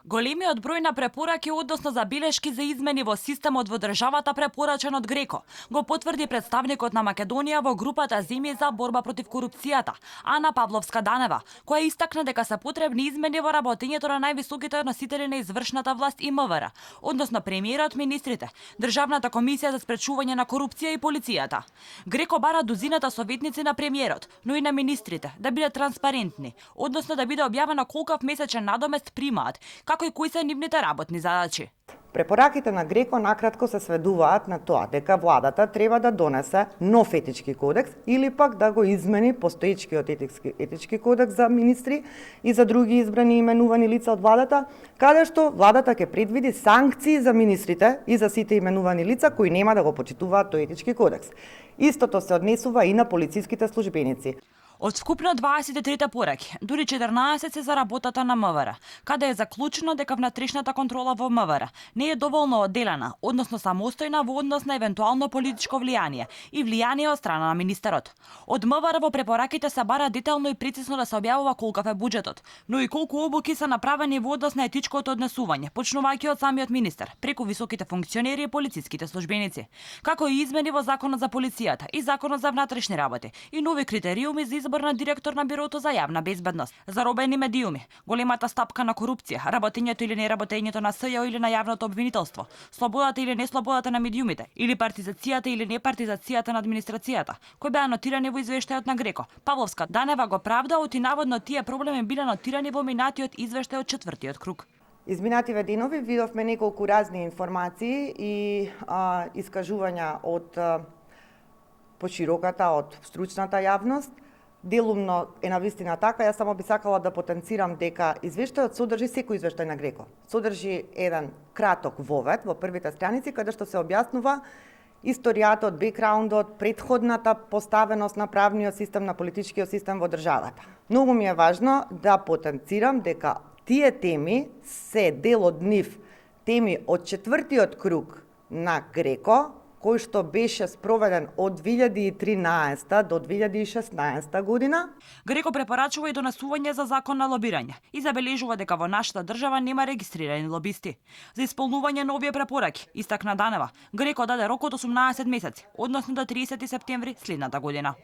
Големиот број на препораки, односно забелешки за измени во системот во државата препорачен од Греко, го потврди представникот на Македонија во групата земји за борба против корупцијата, Ана Павловска-Данева, која истакна дека се потребни измени во работењето на највисоките носители на извршната власт и МВР, односно премиерот, министрите, Државната комисија за спречување на корупција и полицијата. Греко бара дузината советници на премиерот, но и на министрите да бидат транспарентни, односно да биде објавено колкав месечен надомест примаат, како и кои се нивните работни задачи. Препораките на Греко накратко се сведуваат на тоа дека владата треба да донесе нов етички кодекс или пак да го измени постоечкиот етички кодекс за министри и за други избрани и именувани лица од владата, каде што владата ќе предвиди санкции за министрите и за сите именувани лица кои нема да го почитуваат тој етички кодекс. Истото се однесува и на полициските службеници. Од вкупно 23 пораки, дури 14 се за работата на МВР, каде е заклучено дека внатрешната контрола во МВР не е доволно одделена, односно самостојна во однос на евентуално политичко влијание и влијание од страна на министерот. Од МВР во препораките се бара детално и прецизно да се објавува колкав е буџетот, но и колку обуки се направени во однос на етичкото однесување, почнувајќи од самиот министер, преку високите функционери и полициските службеници, како и измени во Законот за полицијата и Законот за внатрешни работи и нови критериуми за избор на директор на Бирото за јавна безбедност, заробени медиуми, големата стапка на корупција, работењето или неработењето на СЈО или на јавното обвинителство, слободата или неслободата на медиумите, или партизацијата или непартизацијата на администрацијата, кои беа нотирани во извештајот на Греко. Павловска-Данева го правда оти наводно тие проблеми биле нотирани во минатиот извештај од четвртиот круг. Изминативе денови видовме неколку разни информации и искажувања од пошироката, од стручната јавност. Делумно е навистина така, јас само би сакала да потенцирам дека извештајот содржи секој извештај на Греко. Содржи еден краток вовед во првите страници каде што се објаснува историјата, бекграундот, претходната поставеност на правниот систем, на политичкиот систем во државата. Многу ми е важно да потенцирам дека тие теми се дел од нив теми од четвртиот круг на Греко, кој што беше спроведен од 2013 до 2016 година. Греко препорачува и донесување за закон на лобирање и забележува дека во нашата држава нема регистрирани лобисти. За исполнување на овие препораки, истакна Данева, Греко даде рок од 18 месеци, односно до 30 септември следната година.